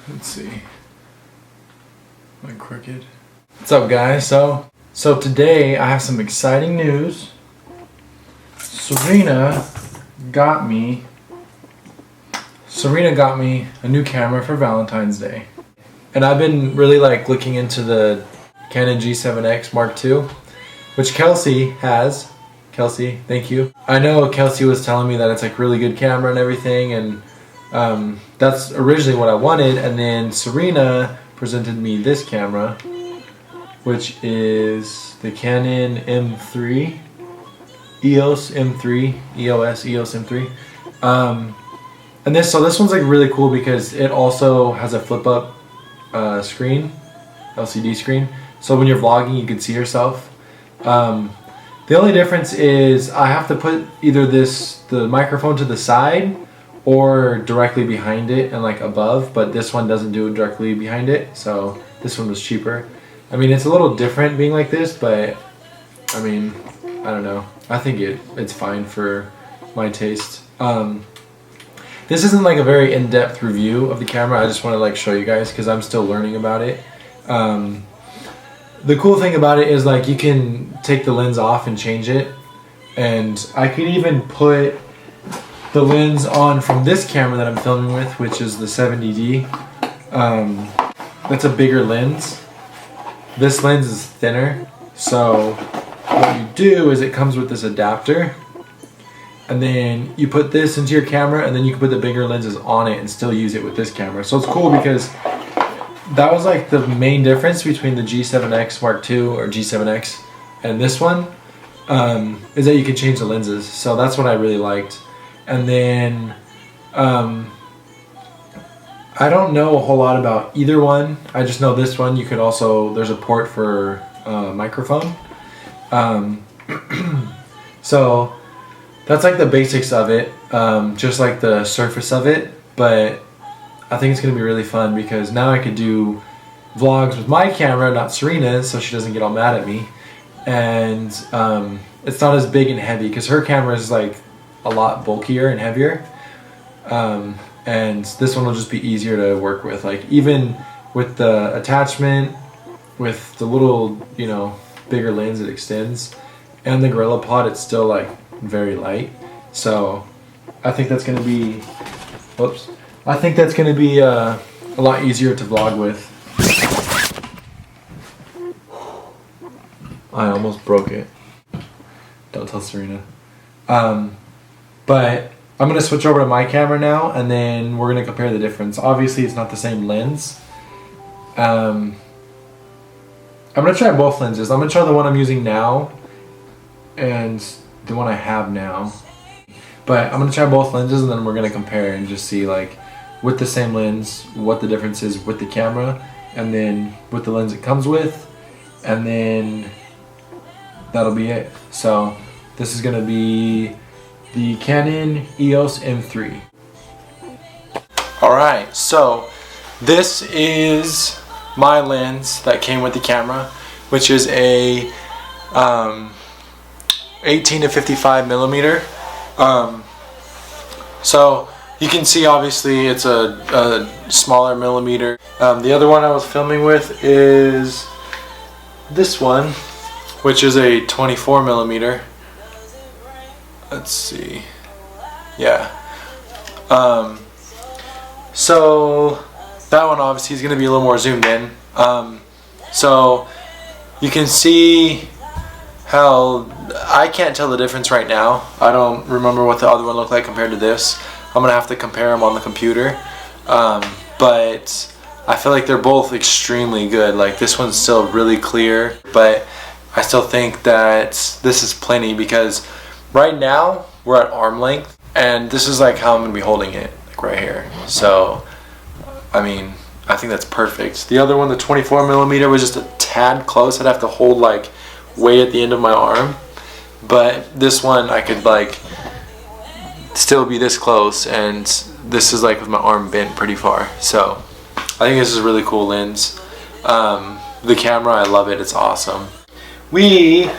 Let's see. Am I crooked? What's up, guys? So today I have some exciting news. Serena got me a new camera for Valentine's Day. And I've been really like looking into the Canon G7X Mark II, which Kelsey has. Kelsey, thank you. I know Kelsey was telling me that it's like really good camera and everything, and that's originally what I wanted. And then Serena presented me this camera, which is the Canon M3, EOS M3, EOS M3. And this one's like really cool because it also has a flip up screen, LCD screen. So when you're vlogging, you can see yourself. The only difference is I have to put either the microphone to the side or directly behind it and like above, but this one doesn't do it directly behind it, so this one was cheaper. I mean, it's a little different being like this, but I mean, I don't know. I think it's fine for my taste. This isn't like a very in-depth review of the camera. I just want to like show you guys because I'm still learning about it. The cool thing about it is like you can take the lens off and change it, and I could even put the lens on from this camera that I'm filming with, which is the 70D. That's a bigger lens. This lens is thinner, so what you do is it comes with this adapter, and then you put this into your camera, and then you can put the bigger lenses on it and still use it with this camera. So it's cool because that was like the main difference between the G7X Mark II or G7X and this one, is that you can change the lenses. So that's what I really liked. And then I don't know a whole lot about either one. I just know this one you could also, there's a port for microphone. So that's like the basics of it, just like the surface of it. But I think it's going to be really fun because now I could do vlogs with my camera, not Serena's, so she doesn't get all mad at me. And it's not as big and heavy because her camera is like a lot bulkier and heavier. And this one will just be easier to work with. Like even with the attachment, with the little, you know, bigger lens it extends, and the Gorilla Pod, it's still like very light. So I think that's going to be, whoops. I think that's going to be a lot easier to vlog with. I almost broke it. Don't tell Serena. But I'm going to switch over to my camera now, and then we're going to compare the difference. Obviously, it's not the same lens. I'm going to try both lenses. I'm going to try the one I'm using now and the one I have now. But I'm going to try both lenses, and then we're going to compare and just see like with the same lens what the difference is with the camera, and then with the lens it comes with, and then that'll be it. So this is going to be the Canon EOS M3. Alright, so this is my lens that came with the camera, which is a 18 to 55 millimeter. So you can see obviously it's a smaller millimeter. The other one I was filming with is this one, which is a 24 millimeter. Let's see. Yeah. So that one obviously is going to be a little more zoomed in. So you can see how I can't tell the difference right now. I don't remember what the other one looked like compared to this. I'm going to have to compare them on the computer. But I feel like they're both extremely good. Like this one's still really clear, but I still think that this is plenty because right now we're at arm length, and this is like how I'm going to be holding it, like right here. So, I mean, I think that's perfect. The other one, the 24 millimeter, was just a tad close. I'd have to hold like way at the end of my arm. But this one I could like still be this close, and this is like with my arm bent pretty far. So I think this is a really cool lens. The camera, I love it. It's awesome. We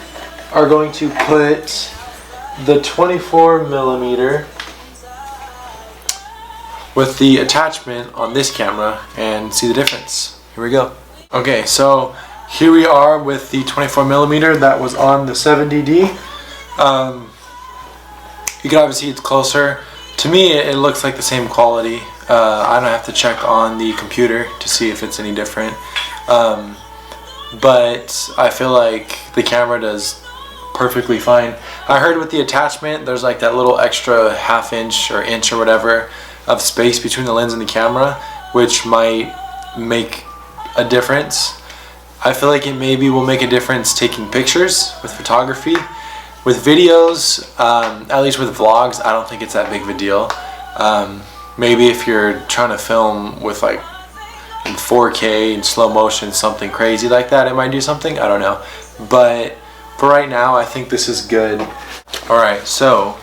are going to put the 24 millimeter with the attachment on this camera and see the difference. Here we go. Okay, so here we are with the 24mm that was on the 70D. You can obviously see it's closer. To me, it looks like the same quality. I don't have to check on the computer to see if it's any different. But I feel like the camera does perfectly fine. I heard with the attachment, there's like that little extra ½ inch or inch or whatever of space between the lens and the camera, which might make a difference. I feel like it maybe will make a difference taking pictures with photography. With videos, at least with vlogs, I don't think it's that big of a deal. Maybe if you're trying to film with like in 4K in slow motion, something crazy like that, it might do something, I don't know. But for right now, I think this is good. Alright, so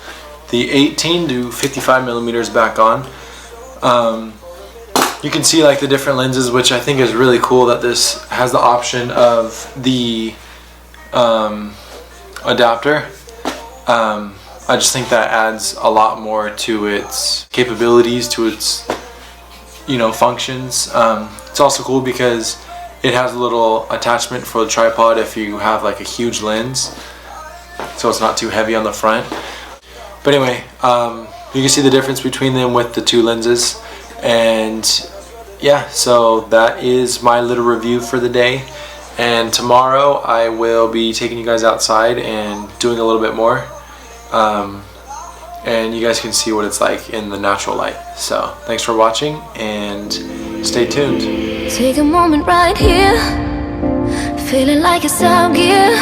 the 18 to 55mm is back on. You can see like the different lenses, which I think is really cool that this has the option of the adapter. I just think that adds a lot more to its capabilities, to its functions. It's also cool because it has a little attachment for the tripod if you have like a huge lens, so it's not too heavy on the front. But anyway, you can see the difference between them with the two lenses. And yeah, so that is my little review for the day. And tomorrow I will be taking you guys outside and doing a little bit more. And you guys can see what it's like in the natural light. So thanks for watching and stay tuned. Take a moment right here, feeling like it's out gear,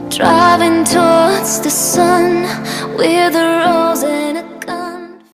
driving towards the sun with a rose and